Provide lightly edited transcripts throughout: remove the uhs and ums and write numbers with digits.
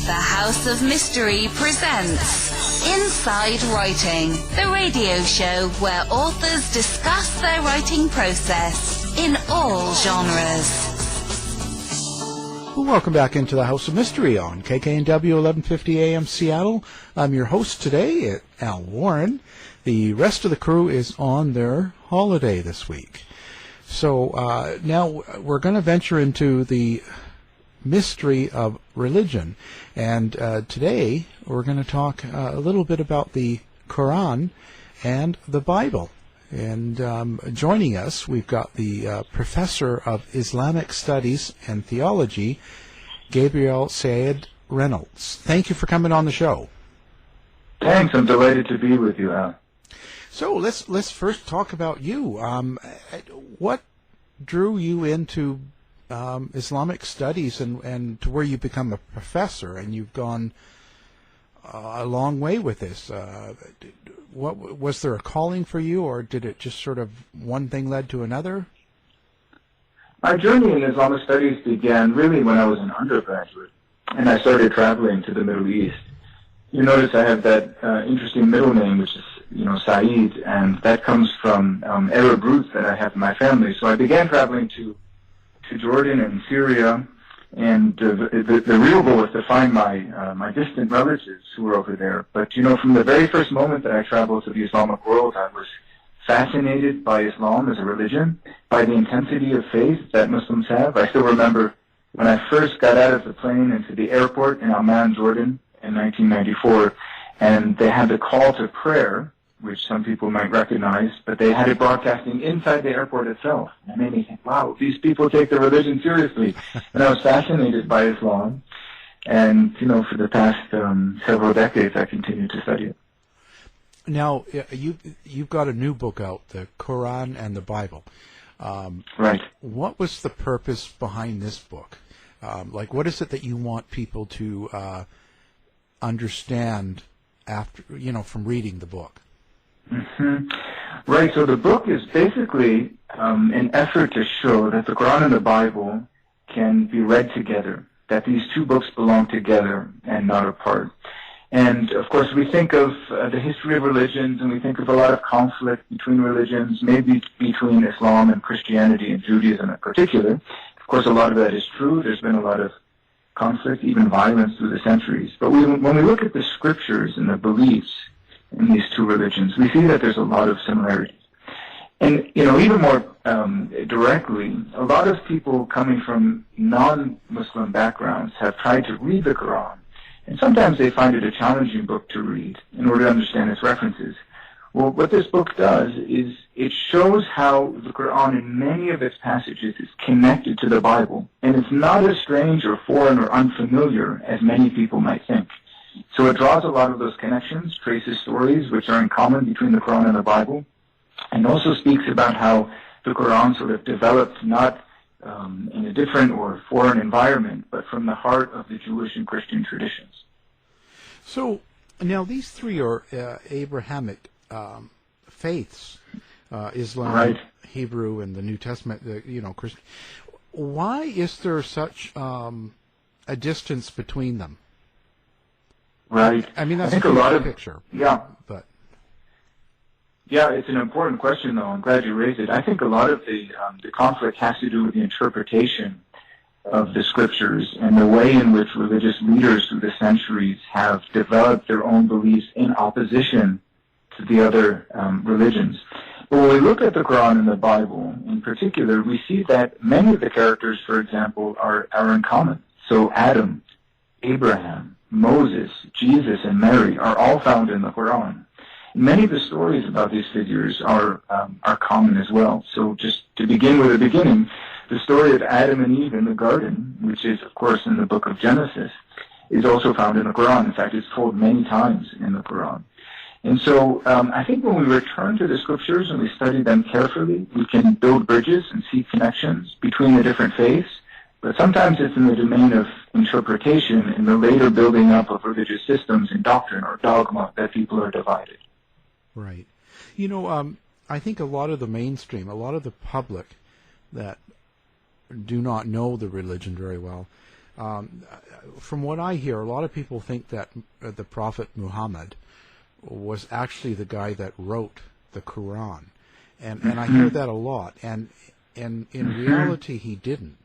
The House of Mystery presents Inside Writing, the radio show where authors discuss their writing process in all genres. Welcome back into the House of Mystery on KKNW 1150 AM Seattle. I'm your host today, Al Warren. The rest of the crew is on their holiday this week. So now we're going to venture into the mystery of religion. And today we're going to talk a little bit about the Qur'an and the Bible. And joining us, we've got the Professor of Islamic Studies and Theology, Gabriel Said Reynolds. Thank you for coming on the show. Thanks. I'm delighted to be with you, Al. So let's first talk about you. What drew you into Islamic studies and to where you become a professor, and you've gone a long way with this? What was there a calling for you, or did it just sort of one thing led to another? My journey in Islamic studies began really when I was an undergraduate, and I started traveling to the Middle East. You notice I have that interesting middle name, which is Said, and that comes from Arab roots that I have in my family. So I began traveling to Jordan and Syria, and the real goal was to find my distant relatives who were over there. But from the very first moment that I traveled to the Islamic world, I was fascinated by Islam as a religion, by the intensity of faith that Muslims have. I still remember when I first got out of the plane into the airport in Amman, Jordan, in 1994, and they had the call to prayer, which some people might recognize, but they had it broadcasting inside the airport itself. And it made me think, wow, these people take their religion seriously. And I was fascinated by Islam. And, for the past several decades, I continued to study it. Now, you've got a new book out, the Qur'an and the Bible. Right. What was the purpose behind this book? What is it that you want people to understand after, from reading the book? Mm-hmm. Right, so the book is basically an effort to show that the Qur'an and the Bible can be read together, that these two books belong together and not apart. And, of course, we think of the history of religions, and we think of a lot of conflict between religions, maybe between Islam and Christianity and Judaism in particular. Of course, a lot of that is true. There's been a lot of conflict, even violence through the centuries. But when we look at the scriptures and the beliefs in these two religions, we see that there's a lot of similarities. And, even more directly, a lot of people coming from non-Muslim backgrounds have tried to read the Quran, and sometimes they find it a challenging book to read in order to understand its references. Well, what this book does is it shows how the Quran in many of its passages is connected to the Bible, and it's not as strange or foreign or unfamiliar as many people might think. So it draws a lot of those connections, traces stories which are in common between the Quran and the Bible, and also speaks about how the Quran sort of developed not in a different or foreign environment, but from the heart of the Jewish and Christian traditions. So now these three are Abrahamic faiths, Islam, right, Hebrew, and the New Testament, Christian. Why is there such a distance between them? Right. I mean, that's a lot of picture. Yeah. But yeah, it's an important question, though. I'm glad you raised it. I think a lot of the conflict has to do with the interpretation of the scriptures and the way in which religious leaders through the centuries have developed their own beliefs in opposition to the other religions. But when we look at the Quran and the Bible in particular, we see that many of the characters, for example, are in common. So Adam, Abraham, Moses, Jesus, and Mary are all found in the Quran. Many of the stories about these figures are common as well. So just to begin with the beginning, the story of Adam and Eve in the garden, which is, of course, in the book of Genesis, is also found in the Quran. In fact, it's told many times in the Quran. And so I think when we return to the scriptures and we study them carefully, we can build bridges and see connections between the different faiths. But sometimes it's in the domain of interpretation and the later building up of religious systems and doctrine or dogma that people are divided. Right. I think a lot of the mainstream, a lot of the public that do not know the religion very well, From what I hear, a lot of people think that the Prophet Muhammad was actually the guy that wrote the Qur'an, and I hear that a lot. And in reality, he didn't.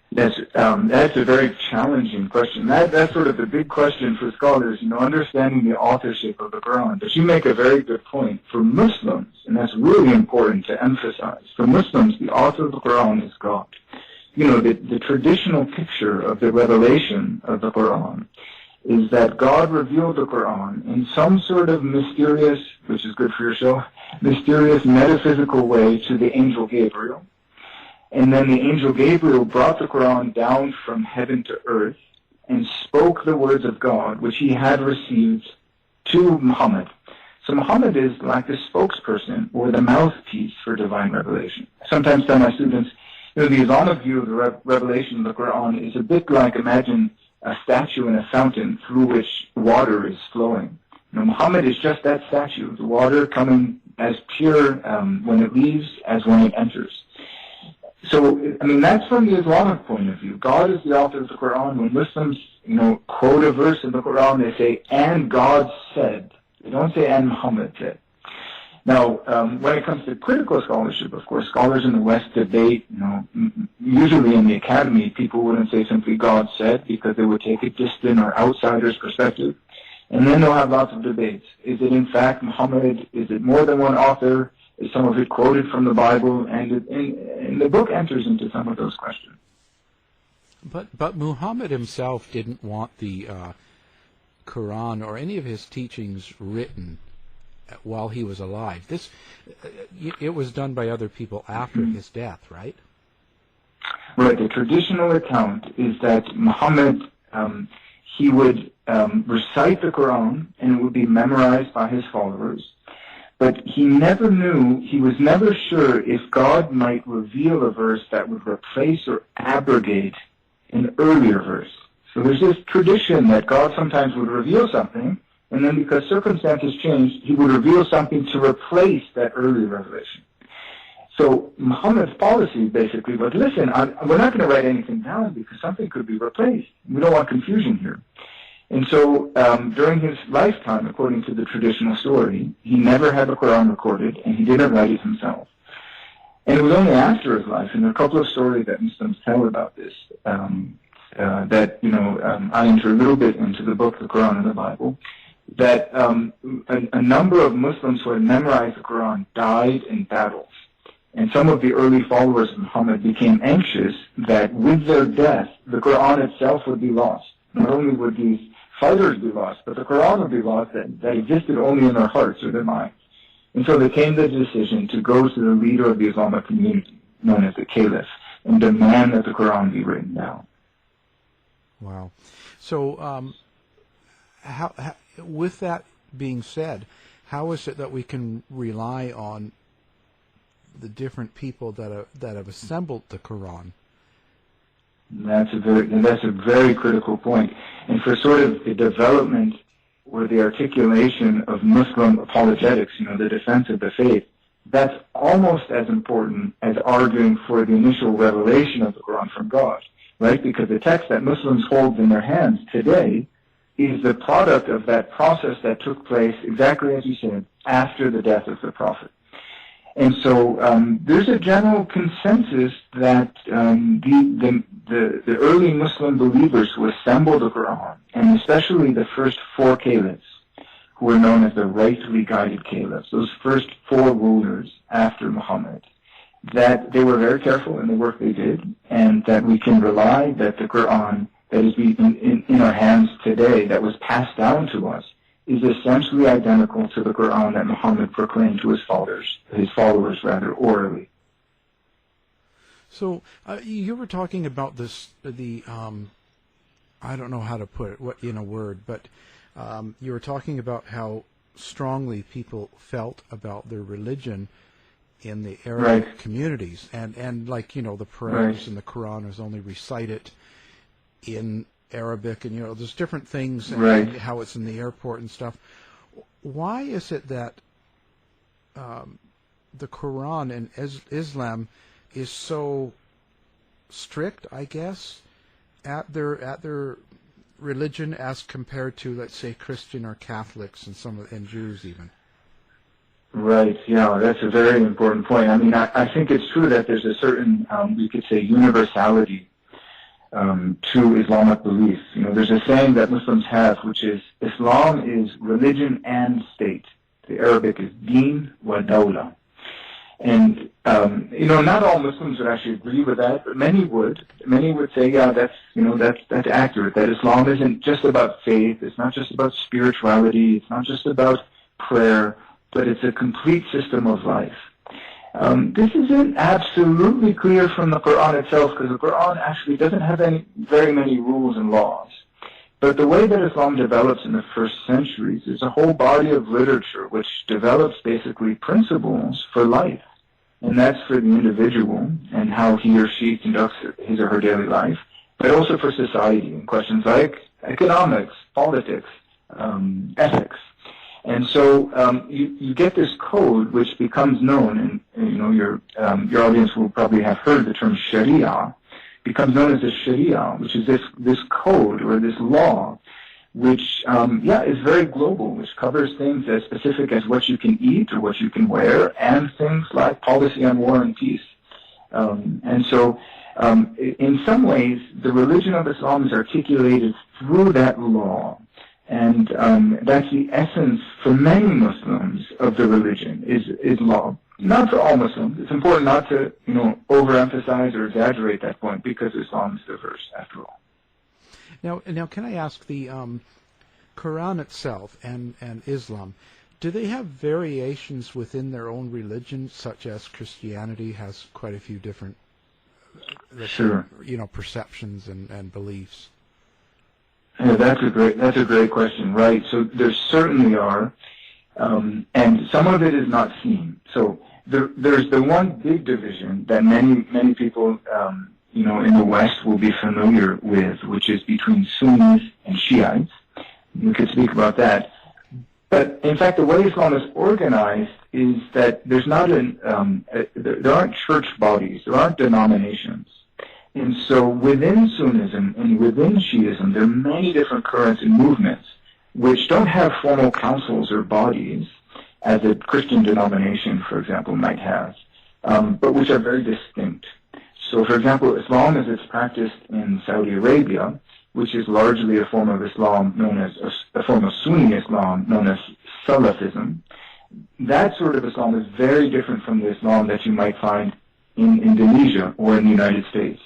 That's a very challenging question. That's sort of the big question for scholars, understanding the authorship of the Quran. But you make a very good point. For Muslims, and that's really important to emphasize, for Muslims, the author of the Quran is God. The traditional picture of the revelation of the Quran is that God revealed the Quran in some sort of mysterious, which is good for your show, mysterious metaphysical way to the angel Gabriel. And then the angel Gabriel brought the Quran down from heaven to earth and spoke the words of God, which he had received, to Muhammad. So Muhammad is like the spokesperson or the mouthpiece for divine revelation. I sometimes tell my students, the Islamic view of the revelation of the Quran is a bit like, imagine a statue in a fountain through which water is flowing. Muhammad is just that statue, the water coming as pure when it leaves as when it enters. So, that's from the Islamic point of view. God is the author of the Quran. When Muslims, quote a verse in the Quran, they say, "And God said." They don't say, "And Muhammad said." Now, when it comes to critical scholarship, of course, scholars in the West debate, usually in the academy, people wouldn't say simply God said because they would take a distant or outsider's perspective. And then they'll have lots of debates. Is it in fact Muhammad? Is it more than one author? Is some of it quoted from the Bible? And the book enters into some of those questions. But Muhammad himself didn't want the Quran or any of his teachings written while he was alive. It was done by other people after his death, right? Right. The traditional account is that Muhammad, he would recite the Quran and it would be memorized by his followers. But he was never sure if God might reveal a verse that would replace or abrogate an earlier verse. So there's this tradition that God sometimes would reveal something, and then because circumstances changed, he would reveal something to replace that earlier revelation. So Muhammad's policy basically was, listen, we're not going to write anything down because something could be replaced. We don't want confusion here. And so during his lifetime, according to the traditional story, he never had the Quran recorded, and he didn't write it himself. And it was only after his life, and there are a couple of stories that Muslims tell about this, I enter a little bit into the book, the Quran and the Bible, that a number of Muslims who had memorized the Quran died in battles. And some of the early followers of Muhammad became anxious that with their death, the Quran itself would be lost. Not only would these fighters be lost, but the Quran would be lost that existed only in their hearts or their minds. And so they came to the decision to go to the leader of the Islamic community, known as the Caliph, and demand that the Quran be written down. Wow. So how, with that being said, how is it that we can rely on the different people that have assembled the Quran? That's a very critical point. And for sort of the development or the articulation of Muslim apologetics, the defense of the faith, that's almost as important as arguing for the initial revelation of the Quran from God, right? Because the text that Muslims hold in their hands today is the product of that process that took place, exactly as you said, after the death of the Prophet. And so there's a general consensus that the early Muslim believers who assembled the Quran, and especially the first four caliphs, who were known as the rightly guided caliphs, those first four rulers after Muhammad, that they were very careful in the work they did, and that we can rely that the Quran that is in our hands today, that was passed down to us, is essentially identical to the Quran that Muhammad proclaimed to his followers orally. So you were talking about this, I don't know how to put it in a word, but you were talking about how strongly people felt about their religion in the Arabic communities, and like the prayers in the Quran was only recited in Arabic, and there's different things, and how it's in the airport and stuff. Why is it that the Quran and Islam is so strict, I guess, at their religion as compared to, let's say, Christian or Catholics and Jews even. Right, yeah, that's a very important point. I mean, I think it's true that there's a certain, we could say, universality to Islamic beliefs. You know, there's a saying that Muslims have, which is, Islam is religion and state. The Arabic is deen wa dawla. And, you know, not all Muslims would actually agree with that, but many would. Many would say, yeah, that's accurate, that Islam isn't just about faith, it's not just about spirituality, it's not just about prayer, but it's a complete system of life. This isn't absolutely clear from the Qur'an itself, because the Qur'an actually doesn't have very many rules and laws. But the way that Islam develops in the first centuries is a whole body of literature which develops basically principles for life. And that's for the individual and how he or she conducts his or her daily life, but also for society in questions like economics, politics, ethics. And so you get this code which becomes known, and you know your audience will probably have heard the term Sharia, becomes known as the Sharia, which is this code or this law, which is very global, which covers things as specific as what you can eat or what you can wear, and things like policy on war and peace. And so in some ways, the religion of Islam is articulated through that law. And that's the essence for many Muslims of the religion is law. Not for all Muslims. It's important not to, you know, overemphasize or exaggerate that point, because Islam is diverse after all. Now, can I ask, the Qur'an itself and Islam, do they have variations within their own religion, such as Christianity has quite a few different, Sure, you know, perceptions and beliefs? Yeah, that's a great question, right? So there certainly are, and some of it is not seen. So there's the one big division that many people, you know, in the West will be familiar with, which is between Sunnis and Shiites. We could speak about that. But in fact, the way Islam is organized is that there's not there aren't church bodies, there aren't denominations. And so within Sunnism and within Shiism, there are many different currents and movements which don't have formal councils or bodies, as a Christian denomination, for example, might have, but which are very distinct. So, for example, Islam as it's practiced in Saudi Arabia, which is largely a form of Islam known as a form of Sunni Islam known as Salafism, that sort of Islam is very different from the Islam that you might find in Indonesia or in the United States.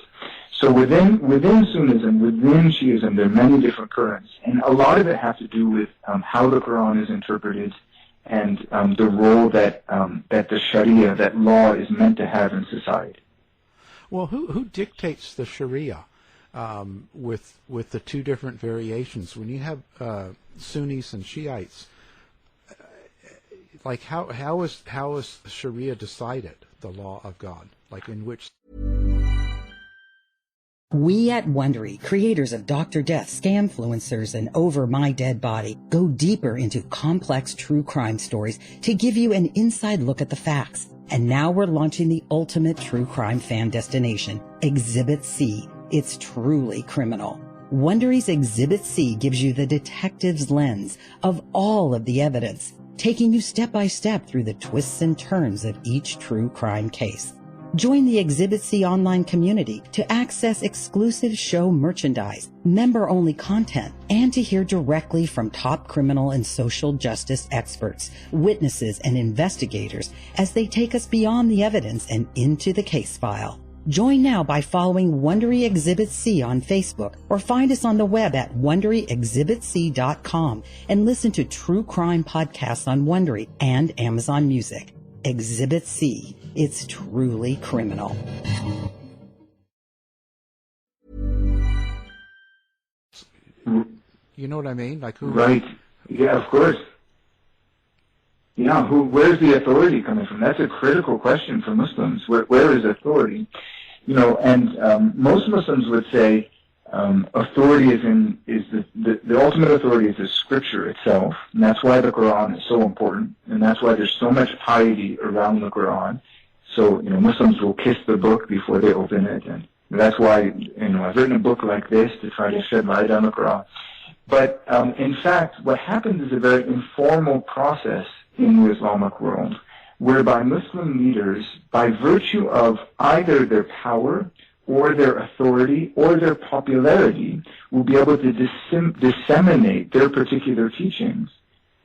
So within Sunnism, within Shiism, there are many different currents, and a lot of it has to do with how the Quran is interpreted and the role that the Sharia, that law, is meant to have in society. Well, who dictates the Sharia with the two different variations? When you have Sunnis and Shiites, like how is Sharia decided, the law of God? Like in which? We at Wondery, creators of Dr. Death, Scamfluencers, and Over My Dead Body, go deeper into complex true crime stories to give you an inside look at the facts. And now we're launching the ultimate true crime fan destination, Exhibit C. It's truly criminal. Wondery's Exhibit C gives you the detective's lens of all of the evidence, taking you step by step through the twists and turns of each true crime case. Join the Exhibit C online community to access exclusive show merchandise, member-only content, and to hear directly from top criminal and social justice experts, witnesses, and investigators as they take us beyond the evidence and into the case file. Join now by following Wondery Exhibit C on Facebook, or find us on the web at WonderyExhibitC.com and listen to true crime podcasts on Wondery and Amazon Music. Exhibit C. It's truly criminal. You know what I mean? Like who? Right. Yeah, of course. Yeah, where's the authority coming from? That's a critical question for Muslims. Where is authority? You know, and most Muslims would say authority is the ultimate authority is the scripture itself, and that's why the Quran is so important, and that's why there's so much piety around the Quran. So, you know, Muslims will kiss the book before they open it, and That's why, I've written a book like this to try to shed light on the Quran. But in fact, what happens is a very informal process in the Islamic world, whereby Muslim leaders, by virtue of either their power or their authority or their popularity, will be able to disseminate their particular teachings.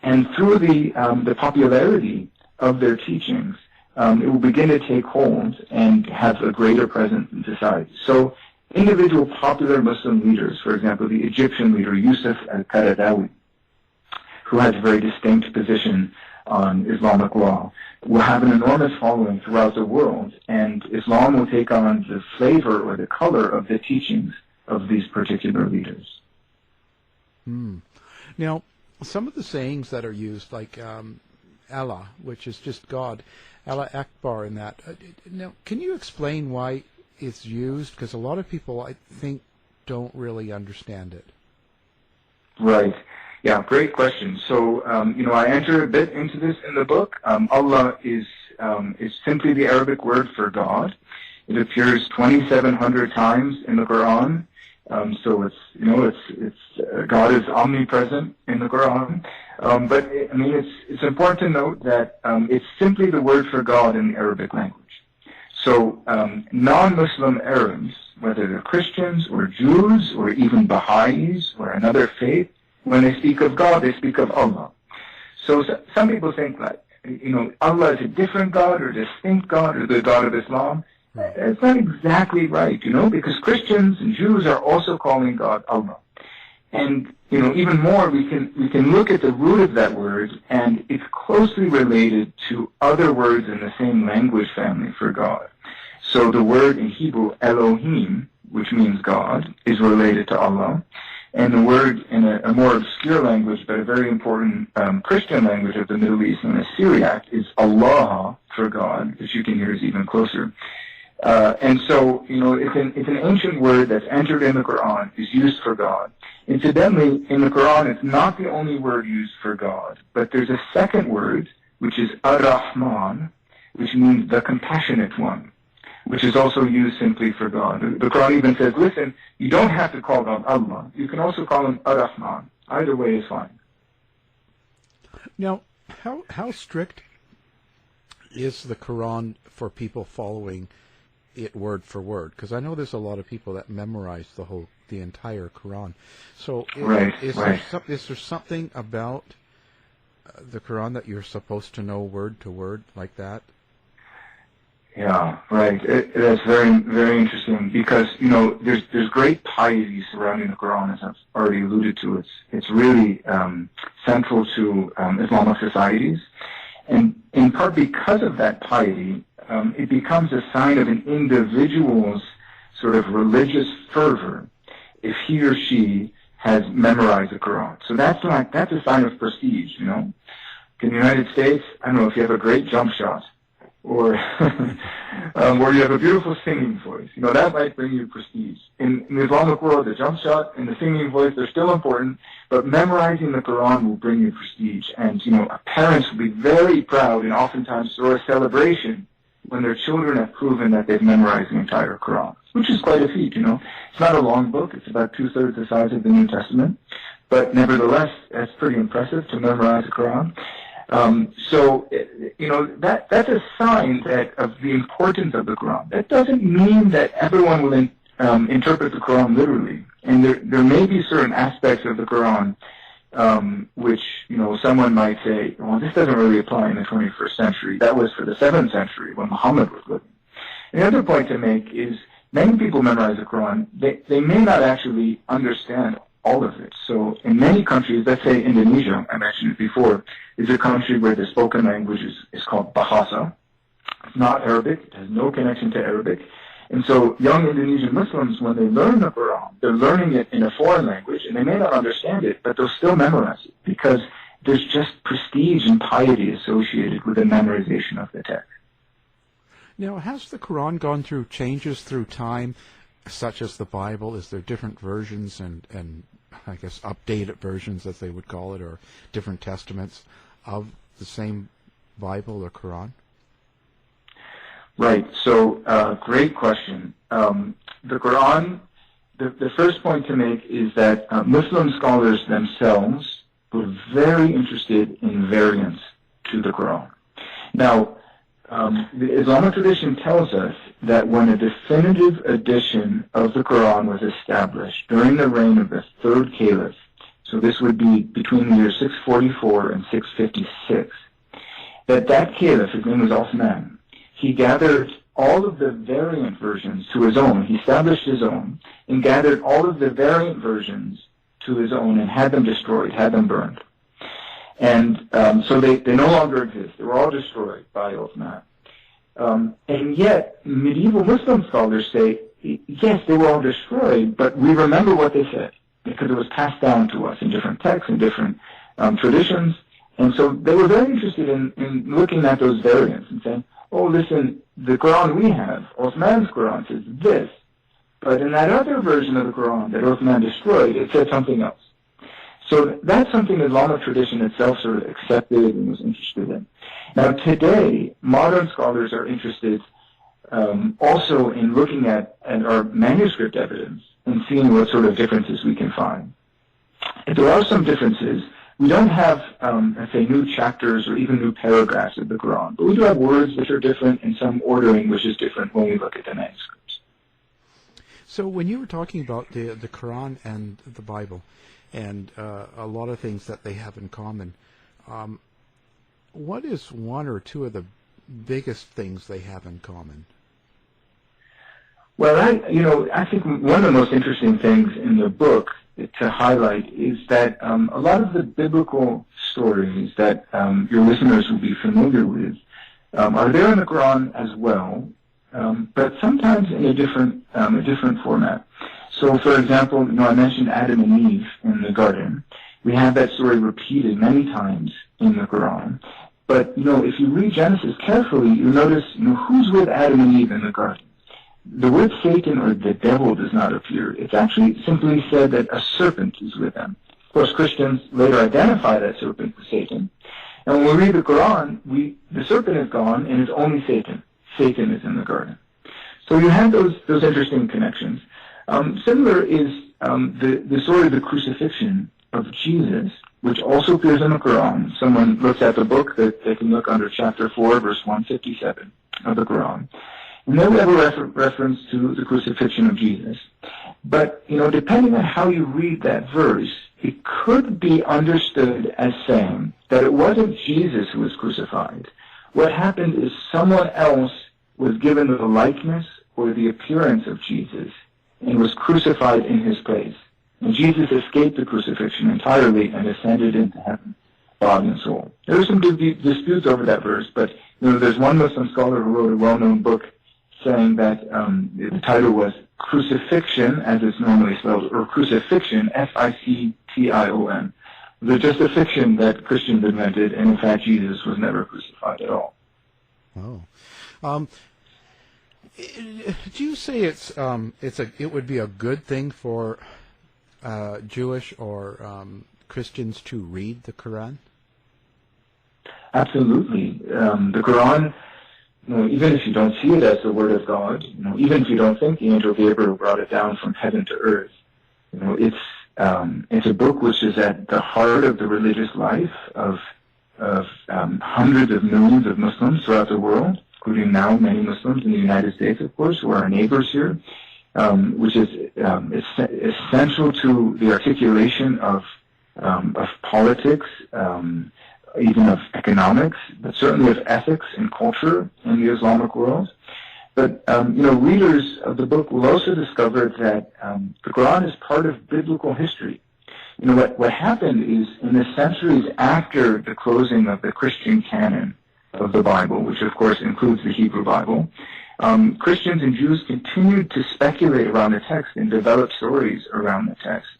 And through the popularity of their teachings, it will begin to take hold and have a greater presence in society. So individual popular Muslim leaders, for example, the Egyptian leader Yusuf al-Qaradawi, who has a very distinct position on Islamic law, will have an enormous following throughout the world, and Islam will take on the flavor or the color of the teachings of these particular leaders. Now, some of the sayings that are used, like Allah, which is just God, Allah Akbar in that. Now, can you explain why it's used? Because a lot of people, I think, don't really understand it. Right. Yeah, great question. So, I enter a bit into this in the book. Allah is simply the Arabic word for God. It appears 2,700 times in the Quran. So it's God is omnipresent in the Quran. But it's important to note that it's simply the word for God in the Arabic language. So non-Muslim Arabs, whether they're Christians or Jews or even Baha'is or another faith, when they speak of God, they speak of Allah. So some people think that, Allah is a different God or distinct God or the God of Islam. It's not exactly right, because Christians and Jews are also calling God Allah. And, even more, we can look at the root of that word, and it's closely related to other words in the same language family for God. So the word in Hebrew, Elohim, which means God, is related to Allah. And the word in a more obscure language, but a very important Christian language of the Middle East, and the Syriac, is Allah for God, which you can hear is even closer. And so, it's an ancient word that's entered in the Quran, is used for God. Incidentally, in the Quran, it's not the only word used for God, but there's a second word, which is Ar-Rahman, which means the compassionate one, which is also used simply for God. The Quran even says, listen, you don't have to call God Allah. You can also call him Ar-Rahman. Either way is fine. Now, how strict is the Quran for people following it word for word? Because I know there's a lot of people that memorize the entire Quran. So is there something about the Quran that you're supposed to know word to word like that? Yeah, right. That's very, very interesting because, there's great piety surrounding the Quran, as I've already alluded to. It's really central to Islamic societies. And in part because of that piety, it becomes a sign of an individual's sort of religious fervor if he or she has memorized the Quran. So that's a sign of prestige, In the United States, I don't know if you have a great jump shot or you have a beautiful singing voice. That might bring you prestige. In the Islamic world, the jump shot and the singing voice, they're still important, but memorizing the Quran will bring you prestige. And, parents will be very proud and oftentimes throw a celebration when their children have proven that they've memorized the entire Quran, which is quite a feat, It's not a long book. It's about 2/3 the size of the New Testament. But nevertheless, that's pretty impressive to memorize the Quran. That's a sign of the importance of the Quran. That doesn't mean that everyone will interpret the Quran literally. And there may be certain aspects of the Quran which, someone might say, well, this doesn't really apply in the 21st century. That was for the 7th century when Muhammad was living. And the other point to make is many people memorize the Quran. They may not actually understand all of it. So in many countries, let's say Indonesia, I mentioned it before, is a country where the spoken language is called Bahasa. It's not Arabic. It has no connection to Arabic. And so young Indonesian Muslims, when they learn the Quran, they're learning it in a foreign language, and they may not understand it, but they'll still memorize it because there's just prestige and piety associated with the memorization of the text. Now, has the Quran gone through changes through time, such as the Bible? Is there different versions and I guess updated versions, as they would call it, or different testaments of the same Bible or Quran? Right. So, great question. The Quran, the first point to make is that Muslim scholars themselves were very interested in variants to the Quran. Now, the Islamic tradition tells us that when a definitive edition of the Quran was established during the reign of the third caliph, so this would be between the years 644 and 656, that caliph, his name was Uthman, he gathered all of the variant versions to his own. He established his own and gathered all of the variant versions to his own and had them destroyed, had them burned. And so they no longer exist. They were all destroyed by Uthman. And yet, medieval Muslim scholars say, yes, they were all destroyed, but we remember what they said because it was passed down to us in different texts and different traditions. And so they were very interested in looking at those variants and saying, oh, listen, the Quran we have, Uthman's Quran, says this, but in that other version of the Quran that Uthman destroyed, it said something else. So that's something the Islamic tradition itself sort of accepted and was interested in. Now today, modern scholars are interested also in looking at our manuscript evidence and seeing what sort of differences we can find. If there are some differences, we don't have, let's say, new chapters or even new paragraphs of the Quran, but we do have words which are different and some ordering which is different when we look at the manuscripts. So when you were talking about the Quran and the Bible and a lot of things that they have in common, what is one or two of the biggest things they have in common? Well, I think one of the most interesting things in the book to highlight is that a lot of the biblical stories that your listeners will be familiar with are there in the Quran as well, but sometimes in a different format. So, for example, I mentioned Adam and Eve in the garden. We have that story repeated many times in the Quran. But, if you read Genesis carefully, you notice, who's with Adam and Eve in the garden? The word Satan or the devil does not appear. It's actually simply said that a serpent is with them. Of course, Christians later identify that serpent as Satan. And when we read the Quran, the serpent is gone and it's only Satan. Satan is in the garden. So you have those interesting connections. Similar is the story of the crucifixion of Jesus, which also appears in the Quran. Someone looks at the book, that they can look under chapter 4, verse 157 of the Quran. And there we have a reference to the crucifixion of Jesus. But, depending on how you read that verse, it could be understood as saying that it wasn't Jesus who was crucified. What happened is someone else was given the likeness or the appearance of Jesus and was crucified in his place. And Jesus escaped the crucifixion entirely and ascended into heaven, body and soul. There are some disputes over that verse, but there's one Muslim scholar who wrote a well-known book saying that the title was Crucifixion, as it's normally spelled, or Crucifixion, F-I-C-T-I-O-N. They're just a fiction that Christians invented, and in fact Jesus was never crucified at all. Oh. Do you say it would be a good thing for Jewish or Christians to read the Quran? Absolutely. The Quran, even if you don't see it as the Word of God, even if you don't think the angel Gabriel brought it down from heaven to earth, it's a book which is at the heart of the religious life of hundreds of millions of Muslims throughout the world, including now many Muslims in the United States, of course, who are our neighbors here, which is essential to the articulation of politics, even of economics, but certainly of ethics and culture in the Islamic world. But, readers of the book will also discover that the Quran is part of biblical history. What happened is in the centuries after the closing of the Christian canon of the Bible, which of course includes the Hebrew Bible, Christians and Jews continued to speculate around the text and develop stories around the text.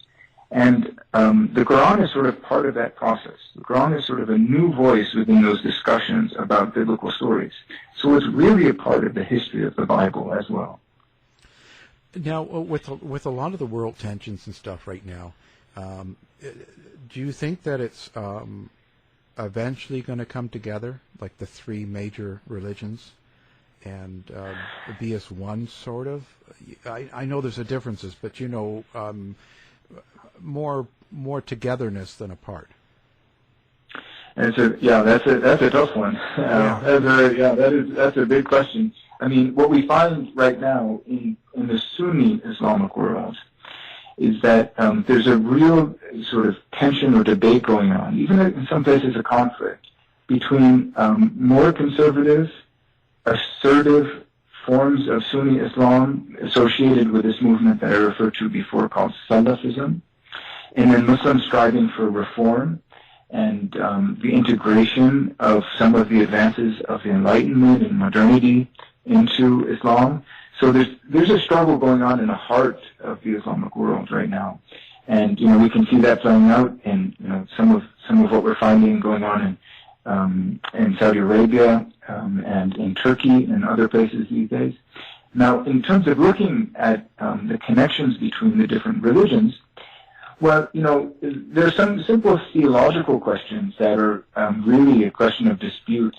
And the Quran is sort of part of that process. The Quran is sort of a new voice within those discussions about biblical stories. So it's really a part of the history of the Bible as well. Now, with a lot of the world tensions and stuff right now, do you think that it's eventually going to come together, like the three major religions, be as one, sort of? I know there's a differences, but more togetherness than apart. That's a tough one. That's a big question. I mean, what we find right now in the Sunni Islamic world is that there's a real sort of tension or debate going on, even in some places a conflict, between more conservative, assertive forms of Sunni Islam associated with this movement that I referred to before called Salafism, and then Muslims striving for reform and the integration of some of the advances of the Enlightenment and modernity into Islam. So there's a struggle going on in the heart of the Islamic world right now, and we can see that playing out in some of what we're finding going on in Saudi Arabia and in Turkey and other places these days. Now, in terms of looking at the connections between the different religions, well, there are some simple theological questions that are really a question of dispute.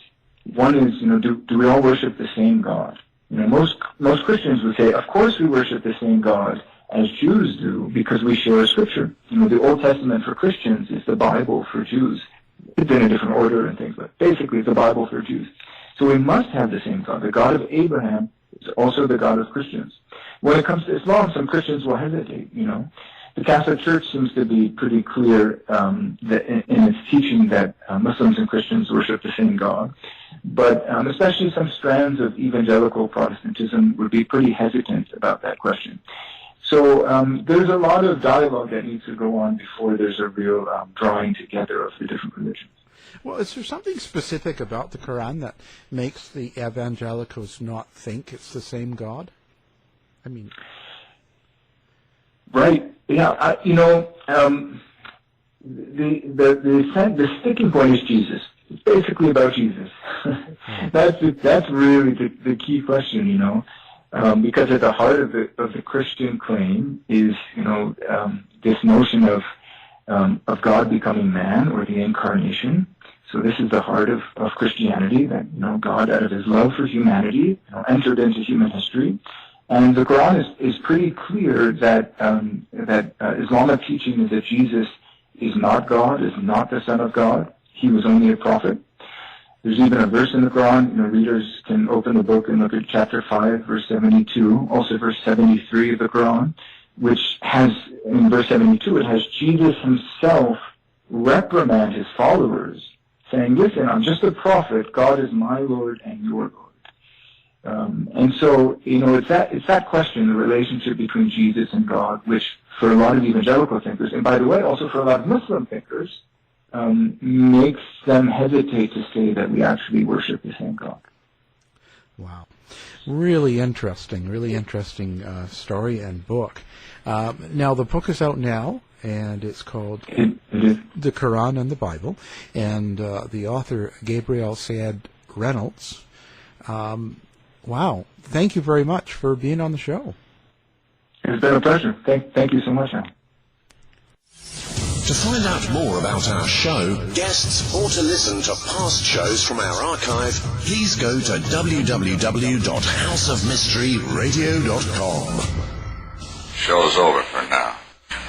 One is, do we all worship the same God? Most Christians would say, of course we worship the same God as Jews do, because we share a scripture. The Old Testament for Christians is the Bible for Jews. It's in a different order and things, but basically it's the Bible for Jews. So we must have the same God. The God of Abraham is also the God of Christians. When it comes to Islam, some Christians will hesitate, The Catholic Church seems to be pretty clear that in its teaching that Muslims and Christians worship the same God. But especially some strands of evangelical Protestantism would be pretty hesitant about that question. So there's a lot of dialogue that needs to go on before there's a real drawing together of the different religions. Well, is there something specific about the Qur'an that makes the evangelicals not think it's the same God? I mean... Right. Yeah. The sticking point is Jesus. It's basically about Jesus. That's really the key question, because at the heart of the Christian claim is this notion of God becoming man, or the incarnation. So this is the heart of Christianity, that God, out of His love for humanity, entered into human history. And the Qur'an is pretty clear that Islamic teaching is that Jesus is not God, is not the Son of God. He was only a prophet. There's even a verse in the Qur'an, readers can open the book and look at chapter 5, verse 72, also verse 73 of the Qur'an, which has, in verse 72, it has Jesus Himself reprimand His followers, saying, listen, I'm just a prophet, God is my Lord and your Lord. And so, it's that question, the relationship between Jesus and God, which for a lot of evangelical thinkers, and by the way, also for a lot of Muslim thinkers, makes them hesitate to say that we actually worship the same God. Wow. Really interesting story and book. Now, the book is out now, and it's called The Qur'an and the Bible, and the author, Gabriel Said Reynolds. Wow. Thank you very much for being on the show. It's been a pleasure. Thank you so much, Alan. To find out more about our show, guests, or to listen to past shows from our archive, please go to www.houseofmysteryradio.com. Show's over for now.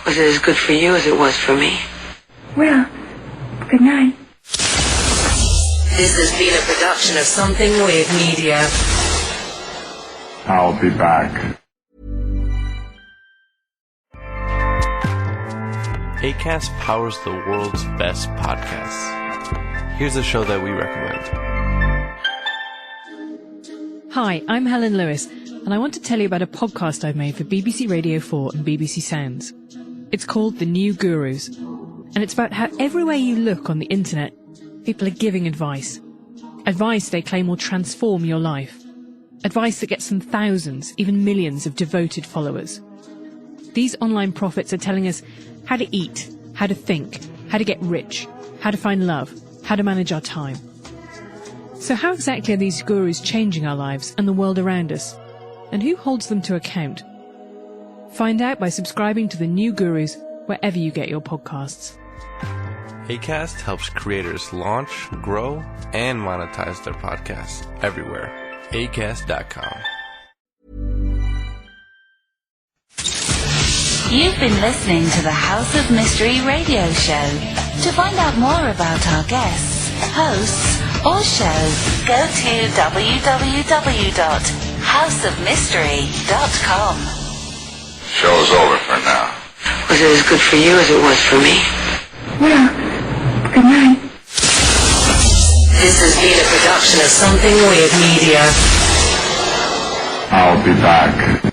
Was it as good for you as it was for me? Well, good night. This has been a production of Something Weird Media. I'll be back. Acast powers the world's best podcasts. Here's a show that we recommend. Hi, I'm Helen Lewis, and I want to tell you about a podcast I've made for BBC Radio 4 and BBC Sounds. It's called The New Gurus, and it's about how everywhere you look on the internet, people are giving advice. Advice they claim will transform your life. Advice that gets them thousands, even millions of devoted followers. These online prophets are telling us how to eat, how to think, how to get rich, how to find love, how to manage our time. So how exactly are these gurus changing our lives and the world around us? And who holds them to account? Find out by subscribing to The New Gurus wherever you get your podcasts. Acast helps creators launch, grow, and monetize their podcasts everywhere. Acast.com. You've been listening to the House of Mystery radio show. To find out more about our guests, hosts, or show, go to www.houseofmystery.com. Show's over for now. Was it as good for you as it was for me? Well, good night. This has been a production of Something Weird Media. I'll be back.